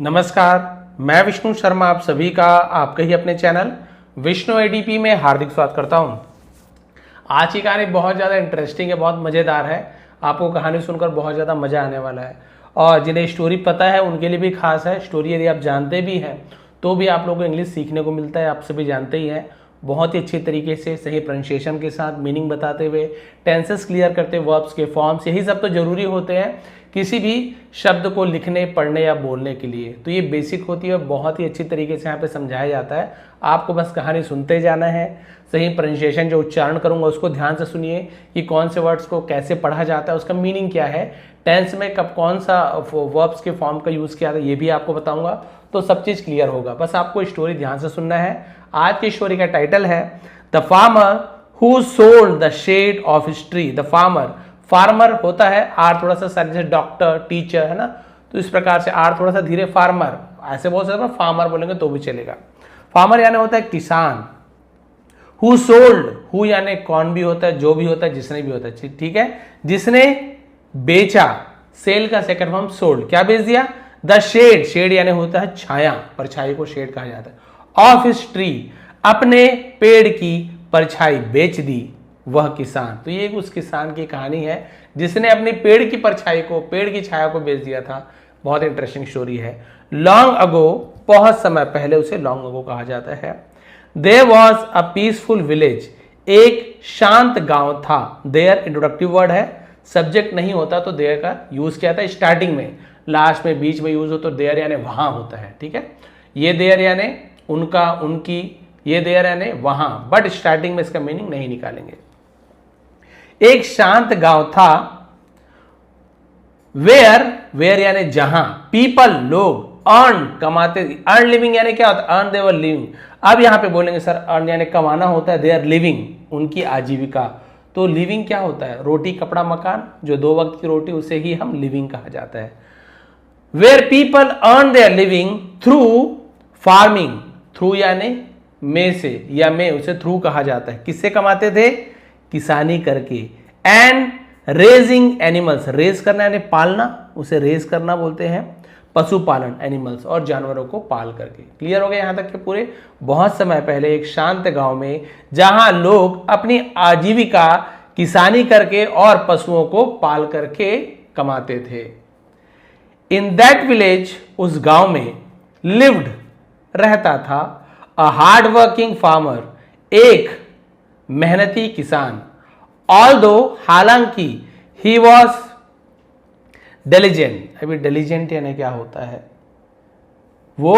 नमस्कार, मैं विष्णु शर्मा आप सभी का आपके ही अपने चैनल विष्णु एडीपी में हार्दिक स्वागत करता हूं। आज की कहानी बहुत ज़्यादा इंटरेस्टिंग है, बहुत मज़ेदार है। आपको कहानी सुनकर बहुत ज़्यादा मज़ा आने वाला है और जिन्हें स्टोरी पता है उनके लिए भी खास है। स्टोरी यदि आप जानते भी हैं तो भी आप लोगों को इंग्लिश सीखने को मिलता है। आप सभी जानते ही हैं, बहुत ही अच्छी तरीके से सही प्रोनाउंसिएशन के साथ मीनिंग बताते हुए, टेंसेस क्लियर करते, वर्ब्स के फॉर्म्स, यही सब तो जरूरी होते हैं किसी भी शब्द को लिखने, पढ़ने या बोलने के लिए। तो ये बेसिक होती है, बहुत ही अच्छी तरीके से यहाँ पे समझाया जाता है। आपको बस कहानी सुनते जाना है, सही प्रोनाउंसिएशन जो उच्चारण करूंगा उसको ध्यान से सुनिए कि कौन से वर्ड्स को कैसे पढ़ा जाता है, उसका मीनिंग क्या है, टेंस में कब कौन सा वर्ब्स के फॉर्म का यूज़ किया था ये भी आपको बताऊंगा, तो सब चीज़ क्लियर होगा। बस आपको स्टोरी ध्यान से सुनना है। आज की स्टोरी का टाइटल है the farmer who sold the shade of his tree. The farmer होता है आर थोड़ा सा सर, जैसे डॉक्टर, टीचर है ना, तो इस प्रकार से आर थोड़ा सा धीरे, फार्मर ऐसे बोल सकते हैं, फार्मर बोलेंगे तो भी चलेगा। फार्मर यानी होता है किसान। हु सोल्ड, हु यानी कौन भी होता है, जो भी होता है, जिसने भी होता है, ठीक है, जिसने बेचा, सेल का सेकंड फॉर्म सोल्ड, क्या बेच दिया, द शेड, शेड यानी होता है छाया, परछाई को शेड कहा जाता है, ऑफ हिज ट्री, अपने पेड़ की परछाई बेच दी वह किसान। तो ये उस किसान की कहानी है जिसने अपनी पेड़ की परछाई को, पेड़ की छाया को बेच दिया था। बहुत इंटरेस्टिंग स्टोरी है। लॉन्ग अगो, बहुत समय पहले, उसे लॉन्ग अगो कहा जाता है। There was a peaceful village, एक शांत गांव था। देयर इंट्रोडक्टिव वर्ड है, सब्जेक्ट नहीं होता तो देयर का यूज किया था स्टार्टिंग में, लास्ट में, बीच में यूज हो तो देयर यानी वहां होता है, ठीक है। ये देयर यानी उनका, उनकी, ये देयर यानी वहां, बट स्टार्टिंग में इसका मीनिंग नहीं निकालेंगे। एक शांत गांव था। वेयर यानी जहां, पीपल लोग, अर्न कमाते, अर्न लिविंग यानी क्या होता है, अर्न देवर लिविंग। अब यहां पे बोलेंगे सर अर्न यानी कमाना होता है, दे आर लिविंग, उनकी आजीविका। तो लिविंग क्या होता है, रोटी कपड़ा मकान, जो 2 वक्त की रोटी, उसे ही हम लिविंग कहा जाता है। Where people earn their living through farming, through यानी में से या में, उसे थ्रू कहा जाता है। किससे कमाते थे, किसानी करके। एंड रेजिंग एनिमल्स, रेज करना यानी पालना, उसे रेज करना बोलते हैं, पशुपालन, एनिमल्स और जानवरों को पाल करके। क्लियर हो गया यहां तक के पूरे। बहुत समय पहले एक शांत गांव में जहां लोग अपनी आजीविका किसानी करके और पशुओं को पाल करके कमाते थे। इन दैट विलेज, उस गांव में, लिव्ड रहता था, अ हार्ड वर्किंग फार्मर, एक मेहनती किसान। ऑल्दो, हालांकि, ही वॉज डिलिजेंट। अभी डिलिजेंट यानी क्या होता है, वो,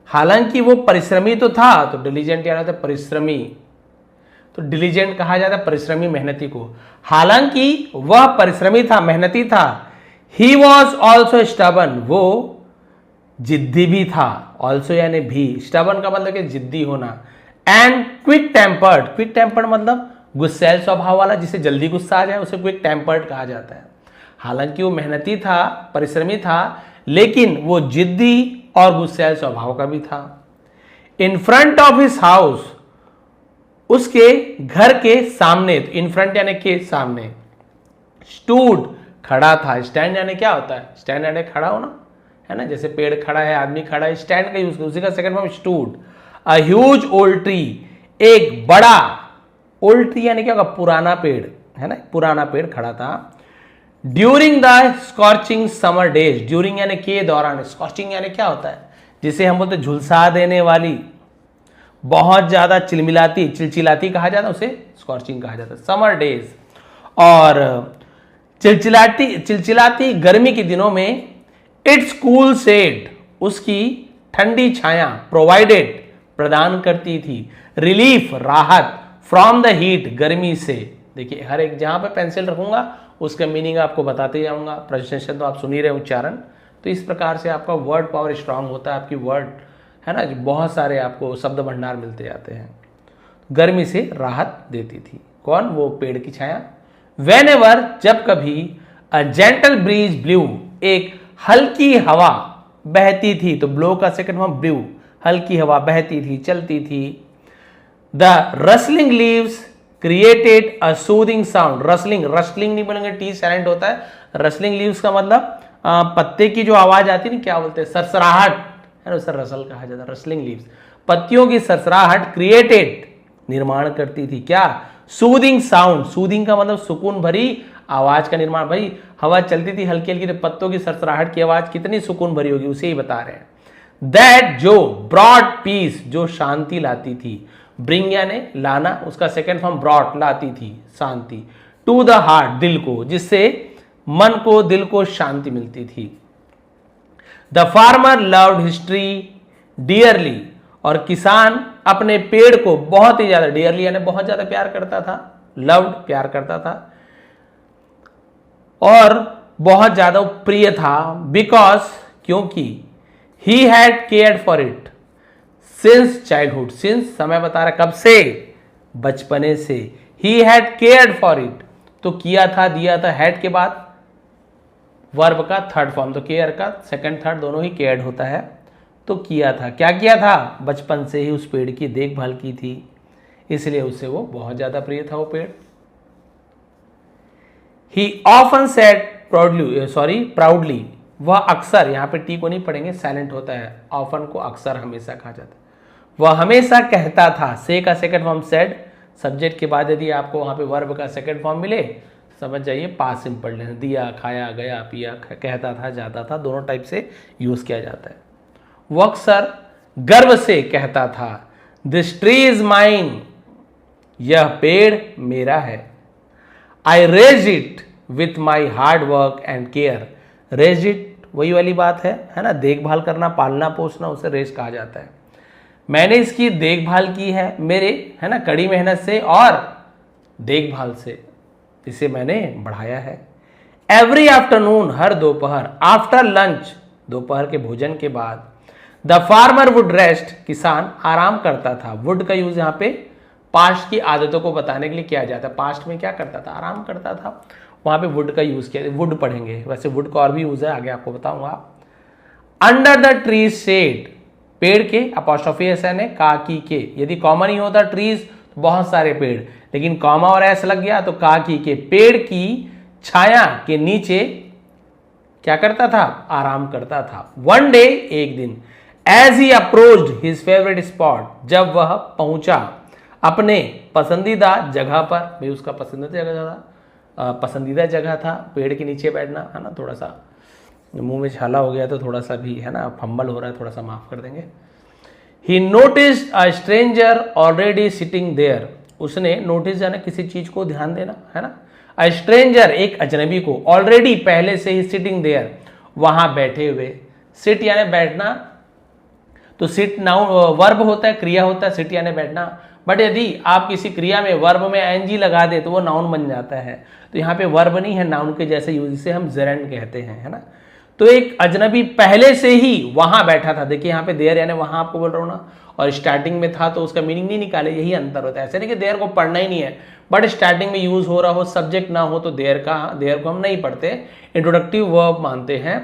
हालांकि वो परिश्रमी तो था, तो डिलिजेंट यानी होता है परिश्रमी, तो डिलिजेंट कहा जाता है परिश्रमी, मेहनती को। हालांकि वह परिश्रमी था, मेहनती था। ही वॉज ऑल्सो स्टबन, वो जिद्दी भी था। ऑल्सो यानी भी, स्टबन का मतलब कि जिद्दी होना। And quick tempered, quick tempered मतलब गुस्सैल स्वभाव वाला, जिसे जल्दी गुस्सा आ जाए उसे क्विक टेम्पर्ड कहा जाता है। हालांकि वो मेहनती था, परिश्रमी था, लेकिन वो जिद्दी और गुस्सैल स्वभाव का भी था। In front of his house, उसके घर के सामने, इन फ्रंट यानी के सामने, स्टूड खड़ा था। स्टैंड यानी क्या होता है, स्टैंड यानी खड़ा होना है ना, जैसे पेड़ खड़ा है, आदमी खड़ा है, स्टैंड का यूज, उसी का second form stood. A huge old tree, एक बड़ा, ओल्ड ट्री यानी क्या होगा, पुराना पेड़ है ना, पुराना पेड़ खड़ा था। During the scorching summer days, during यानी के दौरान, स्कॉर्चिंग यानी क्या होता है, जिसे हम बोलते झुलसा देने वाली, बहुत ज्यादा चिलमिलाती, चिलचिलाती कहा जाता है, उसे स्कॉर्चिंग कहा जाता है, समर डेज। और चिलचिलाती गर्मी के दिनों में, इट्स कूल शेड, उसकी ठंडी छाया, प्रोवाइडेड प्रदान करती थी, रिलीफ राहत, फ्रॉम द हीट गर्मी से। देखिए हर एक जहां पे पेंसिल रखूंगा उसका मीनिंग आपको बताते जाऊंगा, प्रोनाउंसिएशन तो आप सुन ही रहे, उच्चारण। तो इस प्रकार से आपका वर्ड पावर स्ट्रांग होता है, आपकी वर्ड है ना, बहुत सारे आपको शब्द भंडार मिलते जाते हैं। गर्मी से राहत देती थी, कौन, वो पेड़ की छाया। वेन एवर, जब कभी, अ जेंटल ब्रीज ब्लू, एक हल्की हवा बहती थी, तो ब्लो का सेकंड फॉर्म ब्लू, हल्की हवा बहती थी, चलती थी। The rustling leaves created a soothing sound, rustling, rustling नहीं बोलेंगे, टी साइलेंट होता है, रसलिंग लीव्स का मतलब पत्ते की जो आवाज आती है ना, क्या बोलते हैं, सरसराहट, है ना, उसे रसल कहा जाता है, रसलिंग लीव्स, पत्तियों की सरसराहट क्रिएटेड, निर्माण करती थी क्या, सूदिंग साउंड, सूदिंग का मतलब सुकून भरी आवाज का निर्माण। भाई हवा चलती थी हल्की हल्की, तो पत्तों की सरसराहट की आवाज कितनी सुकून भरी होगी, उसे ही बता रहे हैं। दैट जो ब्रॉड पीस, जो शांति लाती थी, ब्रिंग यानी लाना, उसका सेकेंड फॉर्म ब्रॉड, लाती थी शांति, टू द हार्ट, दिल को, जिससे मन को, दिल को शांति मिलती थी। The farmer loved history dearly, और किसान अपने पेड़ को बहुत ही ज्यादा, डियरली यानी बहुत ज्यादा प्यार करता था, लव्ड प्यार करता था, और बहुत ज्यादा प्रिय था, बिकॉज क्योंकि he had cared for it since childhood, since समय बता रहा कब से, बचपने से, he had cared for it, तो किया था, दिया था, हैड के बाद वर्ब का थर्ड फॉर्म, तो केयर का सेकंड थर्ड दोनों ही केयर्ड होता है, तो किया था, क्या किया था, बचपन से ही उस पेड़ की देखभाल की थी, इसलिए उसे वो बहुत ज्यादा प्रिय था वो पेड़। ही ऑफन सेड प्राउडली, वह अक्सर, यहां पे टी को नहीं पढ़ेंगे, साइलेंट होता है, ऑफन को अक्सर, हमेशा कहा जाता है, वह हमेशा कहता था, से का सेकंड फॉर्म सेड, सब्जेक्ट के बाद यदि आपको वहां पे वर्ब का सेकंड फॉर्म मिले, समझ जाइए पास्ट सिंपल लेना, दिया, खाया, गया, पिया, कहता था, जाता था, दोनों टाइप से यूज किया जाता है। वो अक्सर गर्व से कहता था, दिस ट्री इज माइन, यह पेड़ मेरा है, I raise it with my hard work and care, raise it वही वाली बात है ना, देखभाल करना, पालना पोसना, उसे रेज कहा जाता है, मैंने इसकी देखभाल की है मेरे, है ना, कड़ी मेहनत से और देखभाल से, इसे मैंने बढ़ाया है। एवरी आफ्टरनून, हर दोपहर, आफ्टर लंच, दोपहर के भोजन के बाद, द फार्मर वुड रेस्ट, किसान आराम करता था, वुड का यूज यहाँ पे पास्ट की आदतों को बताने के लिए किया जाता है, पास्ट में क्या करता था, आराम करता था, वहां पे वुड का यूज किया, वुड पढ़ेंगे, वैसे वुड का और भी यूज है, आगे आपको बताऊंगा। अंडर द ट्री शेड, पेड़ के, अपॉस्ट्रोफी एस एन है, का की के, यदि कॉमन ही होता ट्रीज तो बहुत सारे पेड़, लेकिन कॉमा और एस लग गया तो का की के, पेड़ की छाया के नीचे क्या करता था, आराम करता था। वन डे, एक दिन, as he approached his favourite spot, जब वह पहुंचा अपने पसंदीदा जगह पर, भाई उसका पसंदीदा जगह था पेड़ के नीचे बैठना, है ना, थोड़ा सा मुंह में छाला हो गया तो थोड़ा सा भी, है ना, फंबल हो रहा है, थोड़ा सा माफ कर देंगे। He noticed a stranger already sitting there, उसने नोटिस जाना किसी चीज को ध्यान देना, है ना, अ स्ट्रेंजर एक अजनबी को, ऑलरेडी पहले से ही, सिटिंग देयर वहां बैठे हुए, सिट यानी बैठना, तो सिट नाउन वर्ब होता है, क्रिया होता है, सिट यानी बैठना, बट यदि आप किसी क्रिया में वर्ब में एनजी लगा दे तो वो नाउन बन जाता है, तो यहाँ पे वर्ब नहीं है, नाउन के जैसे यूज, इसे हम जेरेंड कहते हैं, है ना। तो एक अजनबी पहले से ही वहां बैठा था, देखिए यहाँ पे देयर यानी वहां आपको बोल रहा हूं ना, और स्टार्टिंग में था तो उसका मीनिंग नहीं निकाले, यही अंतर होता है, ऐसे नहीं कि देयर को पढ़ना ही नहीं है, बट स्टार्टिंग में यूज हो रहा हो, सब्जेक्ट ना हो तो देयर को हम नहीं पढ़ते, इंट्रोडक्टिव वर्ब मानते हैं,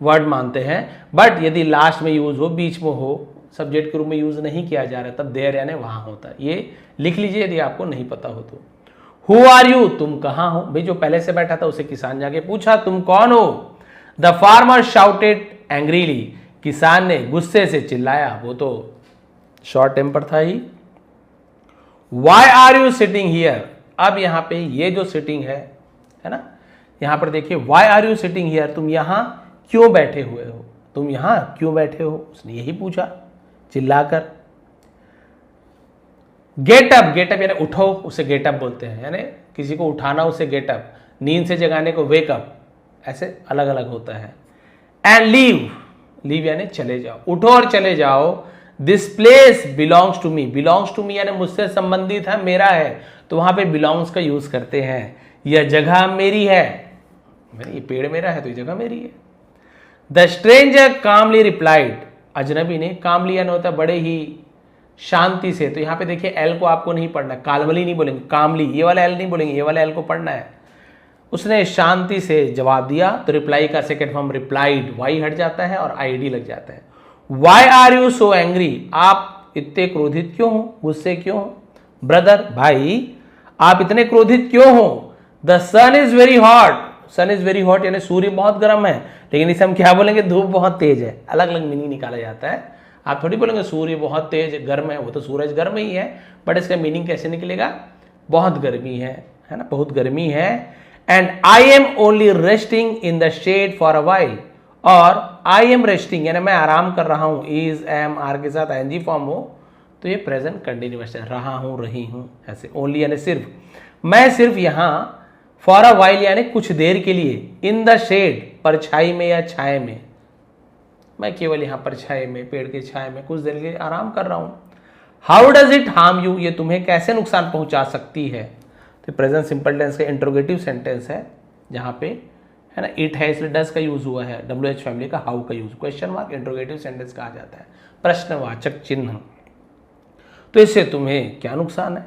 वर्ड मानते हैं, बट यदि लास्ट में यूज हो, बीच में हो, सब्जेक्ट के रूप में यूज नहीं किया जा रहा, तब देयर यानी वहां होता है, ये लिख लीजिए यदि आपको नहीं पता हो तो। हु आर यू, तुम कहां हो, भाई जो पहले से बैठा था उसे किसान जाके पूछा, तुम कौन हो। द फार्मर शाउटेड एंग्रीली, किसान ने गुस्से से चिल्लाया, वो तो शॉर्ट टेम्पर था ही। Why are you sitting here, अब यहां पे ये जो सिटिंग है ना, यहां पर देखिए, why are you sitting here, तुम यहां क्यों बैठे हुए हो, तुम यहां क्यों बैठे हो, उसने यही पूछा चिल्लाकर। गेट अप, गेट अप यानी उठो, उसे गेट अप बोलते हैं, यानी किसी को उठाना उसे गेट अप, नींद से जगाने को वेक अप, ऐसे अलग अलग होता है। एंड लीव, लीव यानी चले जाओ, उठो और चले जाओ। This place belongs to me, belongs to me यानी मुझसे संबंधित है, मेरा है, तो वहां पे बिलोंग्स का यूज करते हैं, यह जगह मेरी है, ये पेड़ मेरा है तो ये जगह मेरी है। द स्ट्रेंजर कामली रिप्लाइड, अजनबी ने, कामली यानी होता है बड़े ही शांति से, तो यहां पे देखिए एल को आपको नहीं पढ़ना, कालमली नहीं बोलेंगे, कामली, ये वाला एल नहीं बोलेंगे, ये वाला एल को पढ़ना है। उसने शांति से जवाब दिया, तो रिप्लाई का सेकेंड फॉर्म रिप्लाइड, वाई हट जाता है और आईडी लग जाता है। Why are you so angry, आप इतने क्रोधित क्यों हो, गुस्से क्यों हो। ब्रदर, भाई आप इतने क्रोधित क्यों हो। The sun is very hot, sun is very hot यानी सूर्य बहुत गर्म है, लेकिन इसे हम क्या बोलेंगे, धूप बहुत तेज है। अलग अलग मीनिंग निकाला जाता है। आप थोड़ी बोलेंगे सूर्य बहुत तेज गर्म है, वो तो सूरज गर्म ही है, बट इसका मीनिंग कैसे निकलेगा, बहुत गर्मी है ना, बहुत गर्मी है। And I am only resting in the shade for a while, और आई एम रेस्टिंग यानी मैं आराम कर रहा हूं, इज एम आर के साथ आईएनजी फॉर्म हो तो ये प्रेजेंट कंटिन्यूअस है, रहा हूं रही हूं ऐसे। ओनली यानी सिर्फ, मैं सिर्फ यहां, फॉर अ वाइल यानी कुछ देर के लिए, इन द शेड परछाई में या छाए में, मैं केवल यहां परछाई में, पेड़ की छाए में कुछ देर के लिए आराम कर रहा हूं। How does it harm you, ये तुम्हें कैसे नुकसान पहुंचा सकती है। तो प्रेजेंट सिंपल टेंस का इंट्रोगेटिव सेंटेंस है, जहां पे है ना इट है इसलिए डज का यूज हुआ है, WH फैमिली का हाउ का use, question mark interrogative sentence कहा जाता है, प्रश्नवाचक चिन्ह। तो इससे तुम्हें क्या नुकसान है।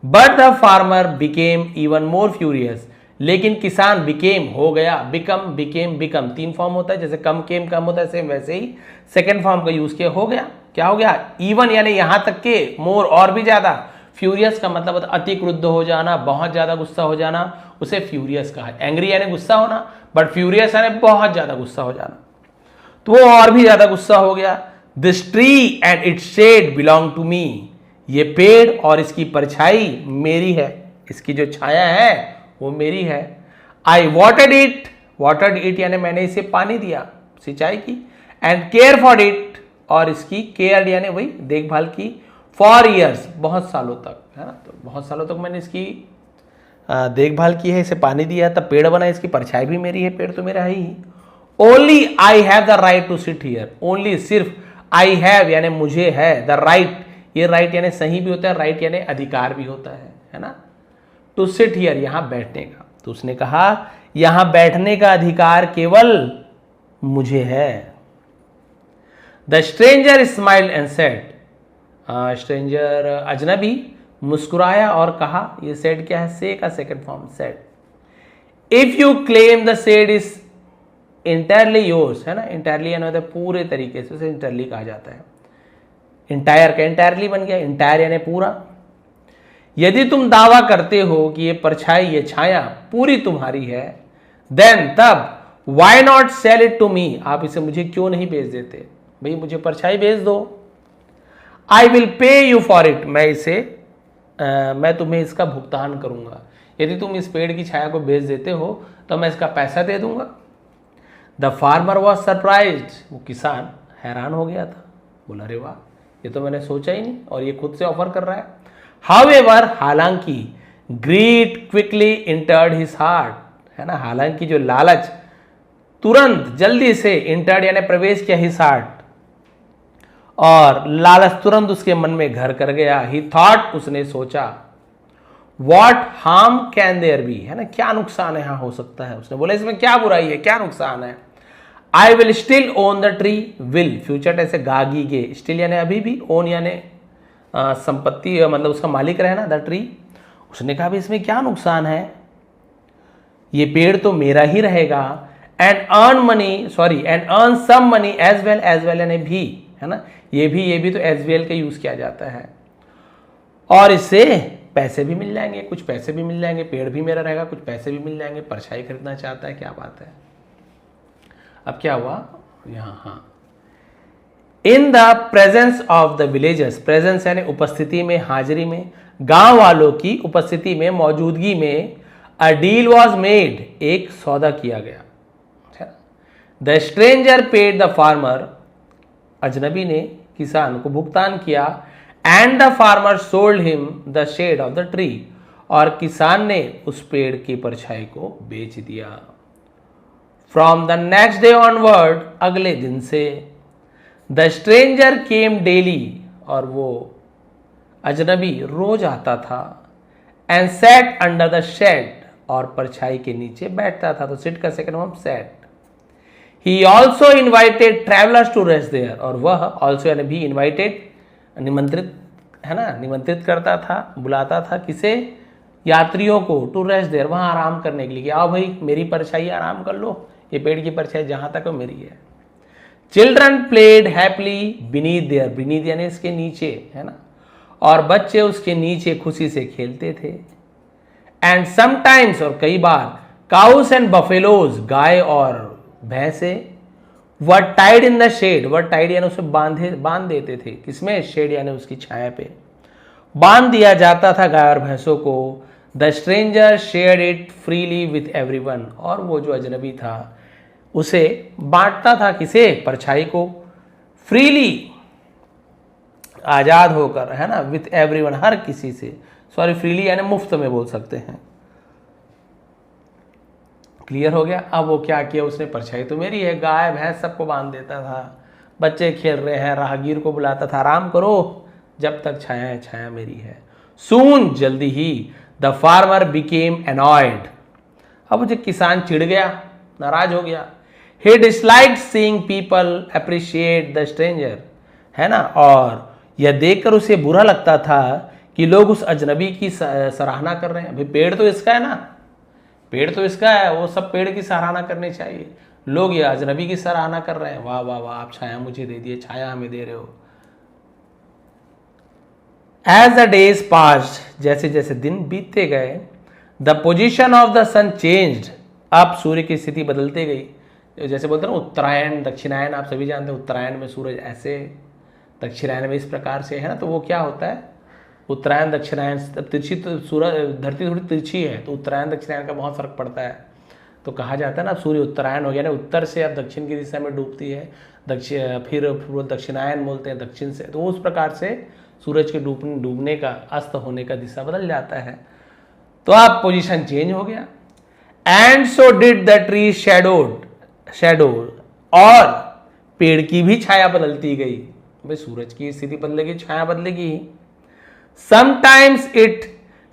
But the farmer became even more furious, लेकिन किसान बिकेम हो गया, बिकम बिकेम बिकम, 3 फॉर्म होता है, जैसे कम केम कम होता है, सेम वैसे ही सेकेंड फॉर्म का यूज किया, हो गया, क्या हो गया, इवन यानी यहां तक के, मोर और भी ज्यादा, फ्यूरियस का मतलब होता है अति क्रुद्ध हो जाना, बहुत ज्यादा गुस्सा हो जाना, उसे फ्यूरियस कहा है। एंग्री यानी गुस्सा होना, बट फ्यूरियस यानी बहुत ज्यादा गुस्सा हो जाना, तो वो और भी ज्यादा गुस्सा हो गया। This tree and its shade belong to me, ये पेड़ और इसकी परछाई मेरी है, इसकी जो छाया है वो मेरी है। आई वाटर्ड इट यानी मैंने इसे पानी दिया, सिंचाई की, एंड केयर फॉर इट, और इसकी केयर यानी वही देखभाल की, फॉर ईयर्स बहुत सालों तक, है ना, तो बहुत सालों तक मैंने इसकी देखभाल की है, इसे पानी दिया, तब पेड़ बना, इसकी परछाई भी मेरी है, पेड़ तो मेरा है ही। Only I have the right to sit here, only सिर्फ, आई हैव यानी मुझे है, द राइट, ये राइट यानी सही भी होता है, राइट यानी अधिकार भी होता है ना, टू सिट हियर यहां बैठने का। तो उसने कहा यहां बैठने का अधिकार केवल मुझे है। The stranger smiled and said, stranger अजनबी मुस्कुराया और कहा, ये सेड क्या है, से का second form said. If you claim the said is entirely yours, है ना, इंटायरली यानी पूरे तरीके से, उसे इंटायरली कहा जाता है। इंटायर का इंटायरली बन गया, इंटायर यानी पूरा। यदि तुम दावा करते हो कि ये परछाई, ये छाया पूरी तुम्हारी है, देन तब, why not sell it to me, आप इसे मुझे क्यों नहीं बेच देते, भाई मुझे परछाई बेच दो। I will pay you for it, मैं तुम्हें इसका भुगतान करूंगा, यदि तुम इस पेड़ की छाया को बेच देते हो तो मैं इसका पैसा दे दूंगा। द फार्मर वॉज सरप्राइज्ड, वो किसान हैरान हो गया था, बोला अरे वाह, ये तो मैंने सोचा ही नहीं, और ये खुद से ऑफर कर रहा है। हाउएवर, हालांकि, greed quickly entered his heart, है ना, हालांकि जो लालच तुरंत जल्दी से, इंटर्ड यानी प्रवेश किया, हिज हार्ट, और लालच तुरंत उसके मन में घर कर गया। ही थॉट, उसने सोचा, what harm can there be, है ना, क्या नुकसान यहां हो सकता है। उसने बोला इसमें क्या बुराई है, क्या नुकसान है। I will still own the tree, will future tense है, गागी गे, स्टिल यानी अभी भी, ओन यानी संपत्ति, मतलब उसका मालिक रहना, द ट्री। उसने कहा भी इसमें क्या नुकसान है, ये पेड़ तो मेरा ही रहेगा। And earn money, sorry, and earn some money as well यानी भी, है ना, ये भी तो एज वेल का यूज किया जाता है, और इससे पैसे भी मिल जाएंगे, कुछ पैसे भी मिल जाएंगे, पेड़ भी मेरा रहेगा, कुछ पैसे भी मिल जाएंगे, परछाई खरीदना चाहता है, क्या बात है। अब क्या हुआ यहां, हाँ, in the presence of the villagers, presence यानी उपस्थिति में, हाजिरी में, गांव वालों की उपस्थिति में, मौजूदगी में, अ डील वॉज मेड, एक सौदा किया गया। The stranger paid the farmer, अजनबी ने किसान को भुगतान किया, and the farmer sold him the shade of the tree, और किसान ने उस पेड़ की परछाई को बेच दिया। From the next day onward, अगले दिन से, द स्ट्रेंजर केम डेली, और वो अजनबी रोज आता था, and sat under the shade, और परछाई के नीचे बैठता था, तो सिट का second form sat. He also invited travellers to rest there, और वह ऑल्सो यानी भी, इन्वाइटेड निमंत्रित, है ना, निमंत्रित करता था, बुलाता था किसे, यात्रियों को, टू रेस्ट देयर वहां आराम करने के लिए, आओ भाई मेरी परछाई आराम कर लो, ये पेड़ की परछाई जहां तक वो मेरी है। Children played happily beneath there, beneath यानी इसके नीचे, है ना, और बच्चे उसके नीचे खुशी से खेलते थे। एंड समटाइम्स, और कई बार, काउस एंड बफेलोज, गाय और भैंसे, were tied in the shade, were tied यानी उसे बांध देते थे, किसमें, शेड यानी उसकी छाया पे बांध दिया जाता था गाय और भैंसों को। The stranger share it freely with everyone, और वो जो अजनबी था उसे बांटता था, किसे, परछाई को, फ्रीली, आजाद होकर, है ना, विथ एवरीवन, हर किसी से, सॉरी फ्रीली यानी मुफ्त में बोल सकते हैं। क्लियर हो गया। अब वो क्या किया उसने, परछाई तो मेरी है, गाय भैंस सबको बांध देता था, बच्चे खेल रहे हैं, राहगीर को बुलाता था, आराम करो जब तक छाया है, छाया मेरी है। सून, जल्दी ही, द फार्मर बिकेम एनॉयड, अब मुझे किसान चिढ़ गया, नाराज हो गया। He disliked seeing people appreciate the stranger, है ना, और यह देखकर उसे बुरा लगता था कि लोग उस अजनबी की सराहना कर रहे हैं। भाई पेड़ तो इसका है ना, पेड़ तो इसका है, वो सब पेड़ की सराहना करनी चाहिए, लोग ये अजनबी की सराहना कर रहे हैं, वाह वाह वाह, आप छाया मुझे दे दिए, छाया हमें दे रहे हो। एज द डेज पास्ड, जैसे जैसे दिन बीतते गए, the position of the sun changed, अब सूर्य की स्थिति बदलते गई। जैसे बोलते हैं ना उत्तरायण दक्षिणायन, आप सभी जानते हैं, उत्तरायण में सूरज ऐसे, दक्षिणायन में इस प्रकार से, है ना, तो वो क्या होता है, उत्तरायण दक्षिणायन, तिरछी, तो सूरज धरती थोड़ी तिरछी है, तो उत्तरायण दक्षिणायन का बहुत फर्क पड़ता है। तो कहा जाता है ना सूर्य उत्तरायण हो गया ना, उत्तर से अब दक्षिण की दिशा में डूबती है, फिर वो दक्षिणायन बोलते हैं दक्षिण से, तो उस प्रकार से सूरज के डूबने का, अस्त होने का दिशा बदल जाता है। तो अब पोजीशन चेंज हो गया। And so did the tree shadow, और पेड़ की भी छाया बदलती गई। भाई सूरज की स्थिति बदलेगी, छाया बदलेगी। Sometimes it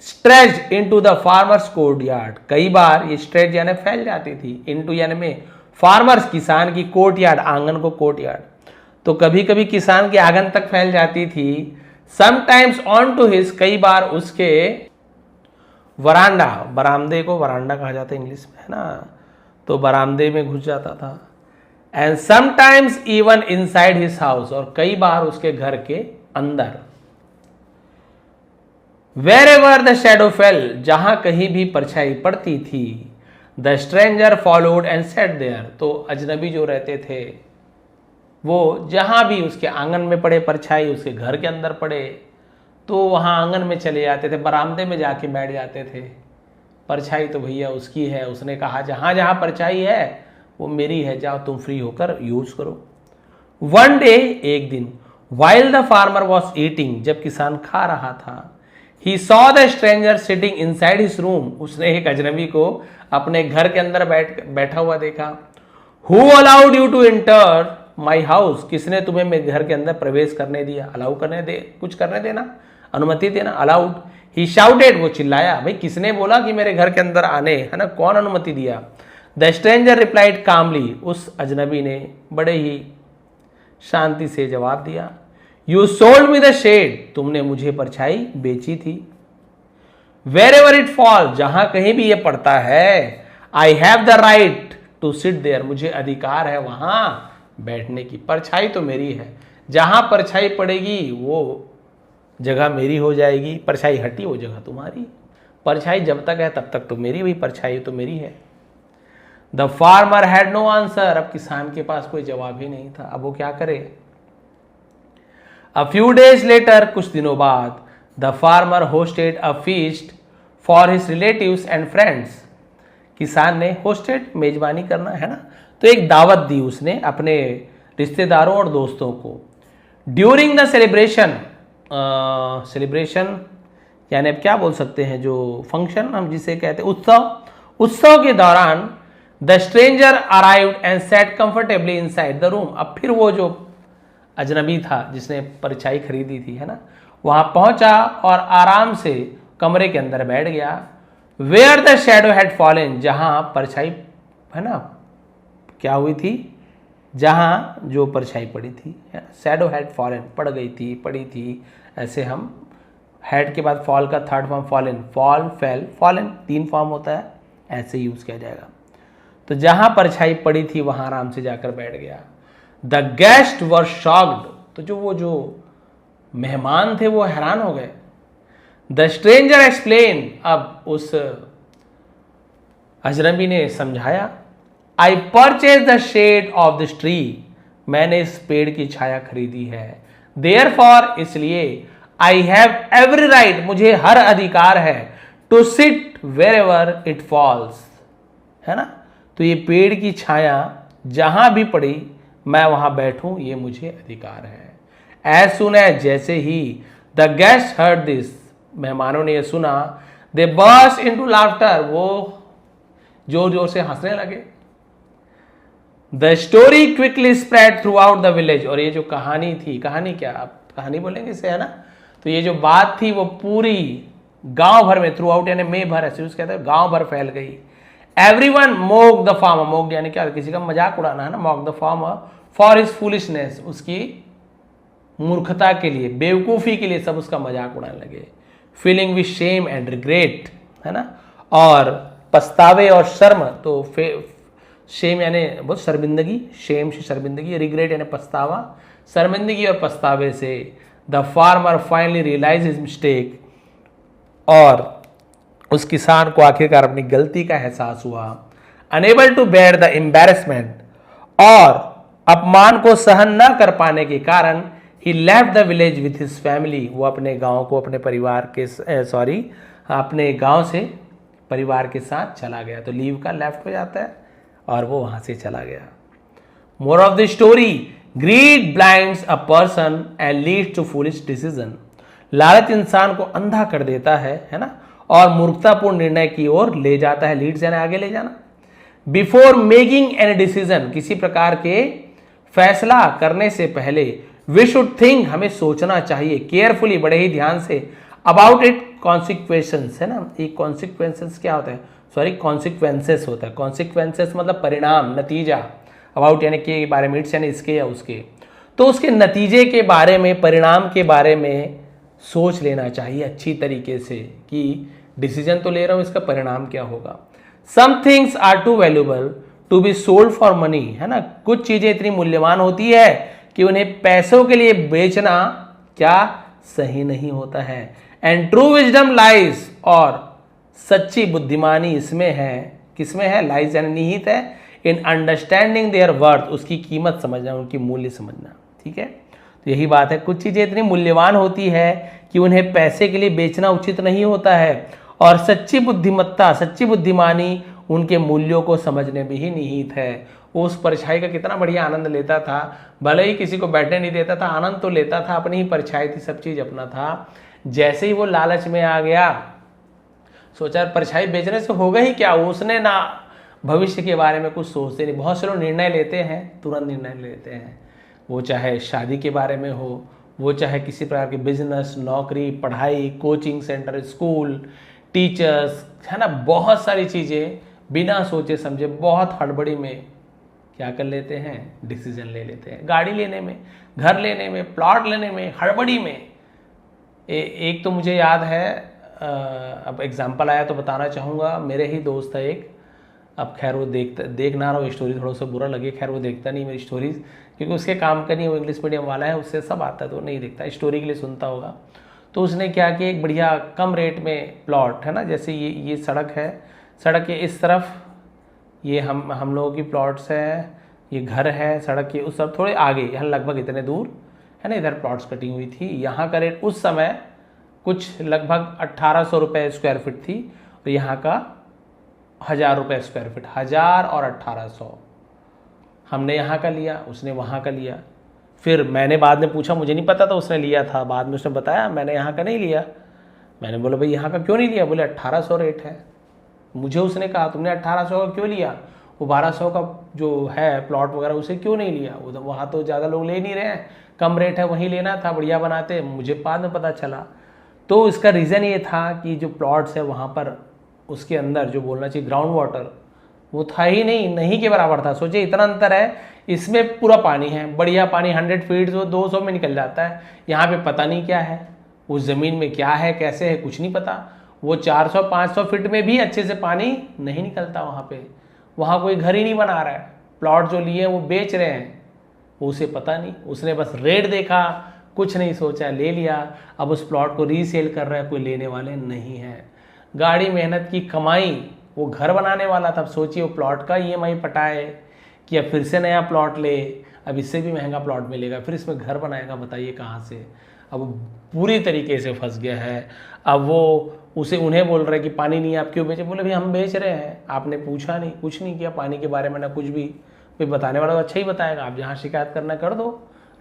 stretched into the farmers courtyard, कई बार ये स्ट्रेच यानी फैल जाती थी, इनटू यानी में, फार्मर्स किसान की, कोर्टयार्ड आंगन को, कोर्टयार्ड, तो कभी कभी किसान के आंगन तक फैल जाती थी। समटाइम्स ऑन टू हिज, कई बार उसके वरांडा, बरामदे को वरांडा कहा जाता है इंग्लिश में, है ना, तो बरामदे में घुस जाता था। And sometimes even inside his house, और कई बार उसके घर के अंदर। Wherever the shadow fell, जहां कहीं भी परछाई पड़ती थी, the stranger followed and sat there, तो अजनबी जो रहते थे वो जहां भी उसके आंगन में पड़े परछाई, उसके घर के अंदर पड़े, तो वहां आंगन में चले जाते थे, बरामदे में जाके बैठ जाते थे। परछाई तो भैया उसकी है, उसने कहा जहां जहां परछाई है वो मेरी है, जाओ तुम फ्री होकर यूज करो। वन डे, एक दिन, while the farmer was eating, जब किसान खा रहा था, he saw the stranger sitting inside his room, उसने एक अजनबी को अपने घर के अंदर बैठा हुआ देखा। Who allowed you to enter my house, किसने तुम्हें मेरे घर के अंदर प्रवेश करने दिया, अलाउ करने दे, कुछ करने देना, अनुमति देना, अलाउड। He shouted, वो चिल्लाया, भाई किसने बोला कि मेरे घर के अंदर आने, है ना, कौन अनुमति दिया। The stranger replied calmly, उस अजनबी ने बड़े ही शांति से जवाब दिया, You sold me the shade, तुमने मुझे परछाई बेची थी। Wherever it falls, जहां कहीं भी ये पड़ता है, I have the right to sit there, मुझे अधिकार है वहां बैठने की। परछाई तो मेरी है, जहां परछाई पड़ेगी वो जगह मेरी हो जाएगी, परछाई हटी वो जगह तुम्हारी। परछाई जब तक है तब तक तो मेरी, वही परछाई तो मेरी है। The farmer had no answer, अब किसान के पास कोई जवाब ही नहीं था, अब वो क्या करे। A few days later, कुछ दिनों बाद, the farmer hosted a feast for his relatives and friends, किसान ने hosted, मेजबानी करना, है ना, तो एक दावत दी उसने अपने रिश्तेदारों और दोस्तों को। During the celebration, सेलिब्रेशन यानी अब क्या बोल सकते हैं, जो फंक्शन हम जिसे कहते हैं उत्सव के दौरान, the stranger arrived and set comfortably inside the room, अब फिर वो जो अजनबी था जिसने परछाई खरीदी थी, है ना, वहां पहुंचा और आराम से कमरे के अंदर बैठ गया। Where the shadow had fallen, जहां परछाई, है ना, क्या हुई थी, जहां जो परछाई पड़ी थी, शैडो हैड फॉलन, पड़ गई थी, पड़ी थी, ऐसे हम हैड के बाद फॉल का third form fallen, fall, fail, fallen, 3 form होता है, ऐसे यूज किया जाएगा। तो जहां परछाई पड़ी थी वहां आराम से जाकर बैठ गया। द गेस्ट वर शॉक्ड, तो जो मेहमान थे वो हैरान हो गए। द स्ट्रेंजर एक्सप्लेन, अब उस अजनबी ने समझाया, I purchase the shade of this tree, मैंने इस पेड़ की छाया खरीदी है। देयरफॉर, इसलिए, आई हैव एवरी राइट, मुझे हर अधिकार है, to sit wherever it falls, है ना। तो ये पेड़ की छाया जहां भी पड़ी मैं वहां बैठूं, ये मुझे अधिकार है। एज सुन एज, जैसे ही, द गेस्ट हर्ड दिस, मेहमानों ने यह सुना, दे बर्स्ट इनटू लाफ्टर, वो जोर जोर से हंसने लगे। The story quickly spread through out the village, और ये जो कहानी थी, कहानी क्या, आप कहानी बोलेंगे इसे, है ना। तो ये जो बात थी वो पूरी गांव भर में, थ्रू आउट यानी में भर, ऐसे कहते हैं, गांव भर फैल गई। Everyone mock the farmer, mock यानी क्या, किसी का मजाक उड़ाना, है ना। Mock the farmer for his foolishness, उसकी मूर्खता के लिए, बेवकूफी के लिए सब उसका मजाक उड़ाने लगे। Feeling with shame and regret, है ना। और पछतावे और शर्म, तो शेम यानी बहुत शर्मिंदगी, शेम से शर्मिंदगी, रिग्रेट यानी पछतावा, शर्मिंदगी और पछतावे से। The farmer finally realise his mistake, और उस किसान को आखिरकार अपनी गलती का एहसास हुआ। Unable to bear the embarrassment, और अपमान को सहन न कर पाने के कारण, he left the village with his family, वो अपने गांव को अपने परिवार के अपने गांव से परिवार के साथ चला गया। तो लीव का लेफ्ट हो जाता है और वो वहां से चला गया। Moral of the story, greed blinds a person and leads to foolish decision, लालच इंसान को अंधा कर देता है ना, और मूर्खतापूर्ण निर्णय की ओर ले जाता है। लीड्स यानी आगे ले जाना। बिफोर मेकिंग एनी डिसीजन, किसी प्रकार के फैसला करने से पहले, वी शुड थिंक, हमें सोचना चाहिए, केयरफुली, बड़े ही ध्यान से, अबाउट इट कॉन्सिक्वेंसेस, है ना। ये कॉन्सिक्वेंसेस क्या होता है, सॉरी कॉन्सिक्वेंसेस होता है। कॉन्सिक्वेंसेस मतलब परिणाम, नतीजा। अबाउट यानी के बारे में, इट्स यानी इसके या उसके, तो उसके नतीजे के बारे में, परिणाम के बारे में सोच लेना चाहिए अच्छी तरीके से, कि डिसीजन तो ले रहा हूं, इसका परिणाम क्या होगा। Some things are too valuable to be sold for money, है ना। कुछ चीजें इतनी मूल्यवान होती है कि उन्हें पैसों के लिए बेचना क्या सही नहीं होता है। एंड ट्रू विजडम लाइज, और सच्ची बुद्धिमानी इसमें है, किसमें है, लाइज यानी निहित है, इन अंडरस्टैंडिंग देयर वर्थ, उसकी कीमत समझना, उनकी मूल्य समझना। ठीक है, तो यही बात है। कुछ चीजें इतनी मूल्यवान होती है कि उन्हें पैसे के लिए बेचना उचित नहीं होता है, और सच्ची बुद्धिमत्ता, सच्ची बुद्धिमानी उनके मूल्यों को समझने में ही निहित है। उस परछाई का कितना बढ़िया आनंद लेता था, भले ही किसी को बैठने नहीं देता था, आनंद तो लेता था, अपनी ही परछाई थी, सब चीज अपना था। जैसे ही वो लालच में आ गया, सोचा परछाई बेचने से होगा ही क्या, उसने ना भविष्य के बारे में कुछ सोचते नहीं। बहुत से लोग निर्णय लेते हैं, तुरंत निर्णय लेते हैं, वो चाहे शादी के बारे में हो, वो चाहे किसी प्रकार के बिजनेस, नौकरी, पढ़ाई, कोचिंग सेंटर, स्कूल, टीचर्स, है ना। बहुत सारी चीज़ें बिना सोचे समझे, बहुत हड़बड़ी में क्या कर लेते हैं, डिसीजन ले लेते हैं। गाड़ी लेने में, घर लेने में, प्लॉट लेने में, हड़बड़ी में। एक तो मुझे याद है, अब एग्जाम्पल आया तो बताना चाहूँगा। मेरे ही दोस्त है एक, अब खैर वो देख ना रहा हो, स्टोरी थोड़ा सा बुरा लगे, खैर वो देखता नहीं मेरी स्टोरीज, क्योंकि उसके काम का नहीं, वो इंग्लिश मीडियम वाला है, उससे सब आता है तो नहीं देखता, स्टोरी के लिए सुनता होगा। तो उसने क्या किया, एक बढ़िया कम रेट में प्लॉट, है ना, जैसे ये सड़क है, सड़क के इस तरफ ये हम लोगों की प्लॉट्स है, ये घर है, सड़क के उस तरफ थोड़े आगे, यहाँ लगभग इतने दूर, है ना, इधर प्लॉट्स कटी हुई थी। यहाँ का रेट उस समय कुछ लगभग 1800 रुपये स्क्वायर फीट थी, और यहाँ का 1000 रुपये स्क्वायर फीट, 1000 और 1800। हमने यहाँ का लिया, उसने वहाँ का लिया। फिर मैंने बाद में पूछा, मुझे नहीं पता था उसने लिया था, बाद में उसने बताया मैंने यहाँ का नहीं लिया। मैंने बोला भाई यहाँ का क्यों नहीं लिया, बोले 1800 रेट है। मुझे उसने कहा तुमने 1800 का क्यों लिया, वो 1200 का जो है प्लॉट वगैरह उसे क्यों नहीं लिया, उधर वहाँ तो ज़्यादा लोग ले नहीं रहे हैं, कम रेट है वहीं लेना था, बढ़िया बनाते। मुझे बाद में पता चला, तो इसका रीज़न ये था कि जो प्लॉट्स है वहाँ पर उसके अंदर जो बोलना चाहिए ग्राउंड वाटर वो था ही नहीं के बराबर था। सोचिए इतना अंतर है, इसमें पूरा पानी है, बढ़िया पानी 100 फीट वो 200 में निकल जाता है, यहाँ पे पता नहीं क्या है, उस ज़मीन में क्या है कैसे है कुछ नहीं पता। वो 400-500 फीट में भी अच्छे से पानी नहीं निकलता वहाँ पे, वहाँ कोई घर ही नहीं बना रहा है, प्लॉट जो लिए वो बेच रहे हैं, वो उसे पता नहीं, उसने बस रेट देखा, कुछ नहीं सोचा, ले लिया। अब उस प्लॉट को रीसेल कर रहा है, कोई लेने वाले नहीं है। गाड़ी मेहनत की कमाई वो घर बनाने वाला था। अब सोचिए वो प्लॉट का ईएमआई पटाए कि अब फिर से नया प्लॉट ले, अब इससे भी महंगा प्लॉट मिलेगा, फिर इसमें घर बनाएगा, बताइए कहाँ से। अब वो पूरी तरीके से फंस गया है। अब वो उन्हें बोल रहे कि पानी नहीं है आप क्यों बेचे, बोले भाई हम बेच रहे हैं, आपने पूछा नहीं, कुछ नहीं किया पानी के बारे में ना कुछ भी। भाई बताने वाला तो अच्छा ही बताएगा, आप जहाँ शिकायत करना कर दो,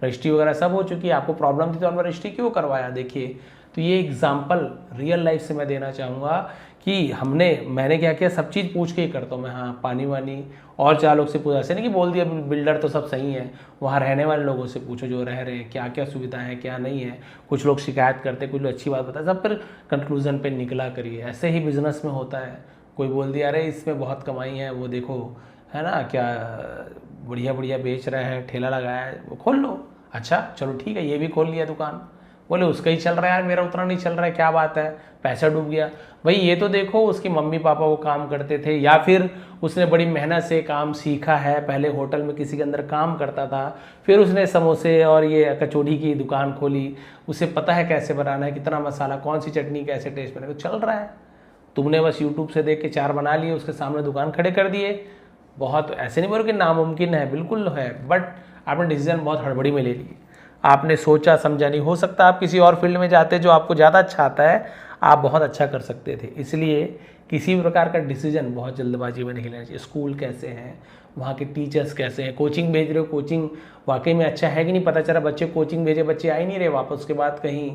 रजिस्ट्री वगैरह सब हो चुकी है, आपको प्रॉब्लम थी तो आपने रजिस्ट्री क्यों करवाया। देखिए, तो ये एग्जाम्पल रियल लाइफ से मैं देना चाहूँगा कि मैंने क्या किया, सब चीज़ पूछ के ही करता हूँ मैं। हाँ, पानी वानी और 4 लोग से पूछा, ऐसे नहीं कि बोल दिया बिल्डर तो सब सही है, वहाँ रहने वाले लोगों से पूछो जो रह रहे हैं क्या क्या सुविधा है क्या नहीं है। कुछ लोग शिकायत करते, कुछ लोग अच्छी बात बताते, सब फिर कंक्लूजन पे निकला करिए। ऐसे ही बिजनेस में होता है, कोई बोल दिया अरे इसमें बहुत कमाई है, वो देखो है ना क्या बढ़िया बढ़िया बेच रहे हैं, ठेला लगाया है, वो खोल लो। अच्छा चलो ठीक है, ये भी खोल लिया दुकान, बोले उसका ही चल रहा है यार, मेरा उतना नहीं चल रहा है, क्या बात है, पैसा डूब गया। भाई ये तो देखो उसके मम्मी पापा वो काम करते थे, या फिर उसने बड़ी मेहनत से काम सीखा है, पहले होटल में किसी के अंदर काम करता था, फिर उसने समोसे और ये कचौड़ी की दुकान खोली, उसे पता है कैसे बनाना है, कितना मसाला, कौन सी चटनी कैसे टेस्ट बनेगा, चल रहा है। तुमने बस यूट्यूब से देख के 4 बना लिए, उसके सामने दुकान खड़े कर दिए। बहुत ऐसे नहीं बोलो कि नामुमकिन है, बिल्कुल है, बट आपने डिसीजन बहुत हड़बड़ी में ले लिए, आपने सोचा समझा नहीं। हो सकता आप किसी और फील्ड में जाते जो आपको ज़्यादा अच्छा आता है, आप बहुत अच्छा कर सकते थे। इसलिए किसी भी प्रकार का डिसीजन बहुत जल्दबाजी में नहीं लेना चाहिए। स्कूल कैसे हैं, वहाँ के टीचर्स कैसे हैं, कोचिंग भेज रहे हो, कोचिंग वाकई में अच्छा है कि नहीं, पता चला बच्चे कोचिंग भेजे, बच्चे आ ही नहीं रहे वापस, उसके बाद कहीं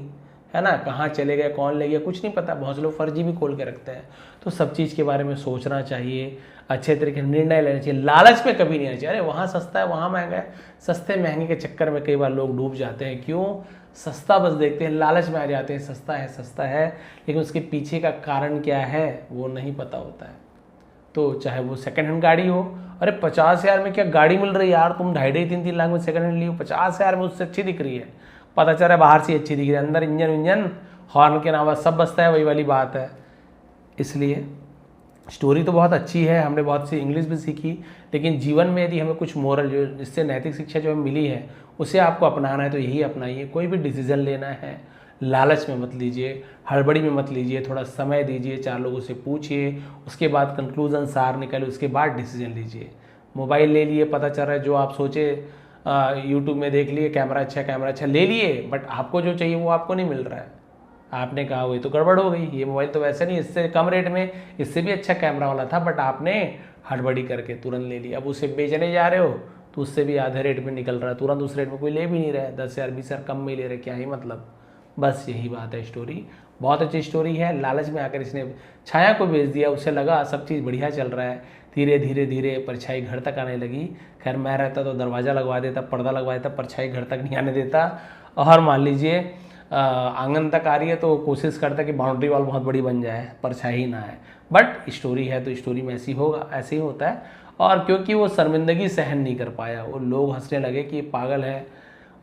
है ना कहाँ चले गए, कौन ले गया, कुछ नहीं पता। बहुत से लोग फर्जी भी खोल के रखते हैं। तो सब चीज़ के बारे में सोचना चाहिए, अच्छे तरीके से निर्णय लेना चाहिए, लालच में कभी नहीं आना चाहिए। अरे वहाँ सस्ता है वहाँ महंगा है, सस्ते महंगे के चक्कर में कई बार लोग डूब जाते हैं। क्यों? सस्ता बस देखते हैं, लालच में आ जाते हैं, सस्ता है, लेकिन उसके पीछे का कारण क्या है वो नहीं पता होता है। तो चाहे वो सेकंड हैंड गाड़ी हो, अरे 50,000 में क्या गाड़ी मिल रही है यार, तुम 2.5-3 लाख में सेकंड हैंड ली हो, 50,000 में उससे अच्छी दिख रही है, पता चल रहा है बाहर से अच्छी दिख रही है, अंदर इंजन हॉर्न के अलावा सब बसता है, वही वाली बात है। इसलिए स्टोरी तो बहुत अच्छी है, हमने बहुत सी इंग्लिश भी सीखी, लेकिन जीवन में यदि हमें कुछ मोरल जो जिससे नैतिक शिक्षा जो हमें मिली है उसे आपको अपनाना है तो यही अपनाइए। कोई भी डिसीजन लेना है लालच में मत लीजिए, हड़बड़ी में मत लीजिए, थोड़ा समय दीजिए, 4 लोगों से पूछिए, उसके बाद कंक्लूजन सार निकालिए, उसके बाद डिसीजन लीजिए। मोबाइल ले लिए, पता चल रहा है जो आप सोचे यूट्यूब में देख लिए कैमरा अच्छा ले लिए, बट आपको जो चाहिए वो आपको नहीं मिल रहा है। आपने कहा वही तो गड़बड़ हो गई, ये मोबाइल तो वैसे नहीं, इससे कम रेट में इससे भी अच्छा कैमरा वाला था, बट आपने हड़बड़ी करके तुरंत ले लिया। अब उसे बेचने जा रहे हो तो उससे भी आधे रेट में निकल रहा है, तुरंत उस रेट में कोई ले भी नहीं रहा है, 10,000 20,000 कम में ले रहे, क्या ही मतलब। बस यही बात है। स्टोरी बहुत अच्छी स्टोरी है, लालच में आकर इसने छाया को बेच दिया, उसे लगा सब चीज़ बढ़िया चल रहा है, धीरे परछाई घर तक आने लगी। खैर मैं रहता तो दरवाज़ा लगवा देता, पर्दा लगवा देता, परछाई घर तक नहीं आने देता। और मान लीजिए आंगन तक आ रही है तो कोशिश करता कि बाउंड्री वॉल बहुत बड़ी बन जाए, परछाई ना आए। बट स्टोरी है तो स्टोरी में ऐसे ही होता है। और क्योंकि वो शर्मिंदगी सहन नहीं कर पाया, वो लोग हंसने लगे कि पागल है,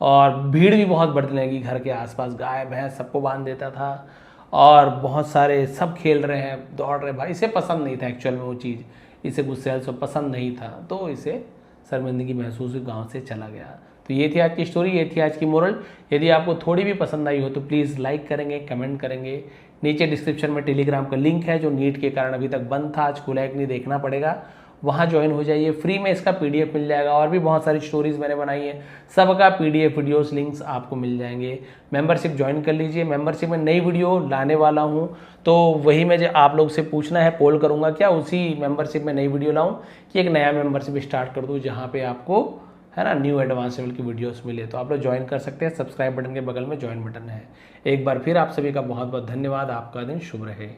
और भीड़ भी बहुत बढ़ने लगी घर के आसपास, गाय भैंस सबको बांध देता था, और बहुत सारे सब खेल रहे हैं, दौड़ रहे। भाई इसे पसंद नहीं था एक्चुअल में वो चीज़, इसे गुस्सेल से पसंद नहीं था, तो इसे शर्मिंदगी महसूस हुई, गाँव से चला गया। तो ये थी आज की स्टोरी, ये थी आज की मोरल। यदि आपको थोड़ी भी पसंद आई हो तो प्लीज़ लाइक करेंगे, कमेंट करेंगे। नीचे डिस्क्रिप्शन में टेलीग्राम का लिंक है जो नीट के कारण अभी तक बंद था, आज खुला एक नहीं, देखना पड़ेगा, वहाँ ज्वाइन हो जाइए, फ्री में इसका PDF मिल जाएगा। और भी बहुत सारी स्टोरीज मैंने बनाई है, सबका PDF वीडियोस लिंक्स आपको मिल जाएंगे। मेंबरशिप ज्वाइन कर लीजिए। मेंबरशिप में नई वीडियो लाने वाला हूँ, तो वही मैं आप लोग से पूछना है, पोल करूँगा क्या उसी मेंबरशिप में नई वीडियो लाऊँ कि एक नया मेंबरशिप स्टार्ट कर दूँ जहाँ पे आपको है ना न्यू एडवांस लेवल की वीडियोस मिले। तो आप लोग ज्वाइन कर सकते हैं, सब्सक्राइब बटन के बगल में ज्वाइन बटन है। एक बार फिर आप सभी का बहुत बहुत धन्यवाद, आपका दिन शुभ रहे।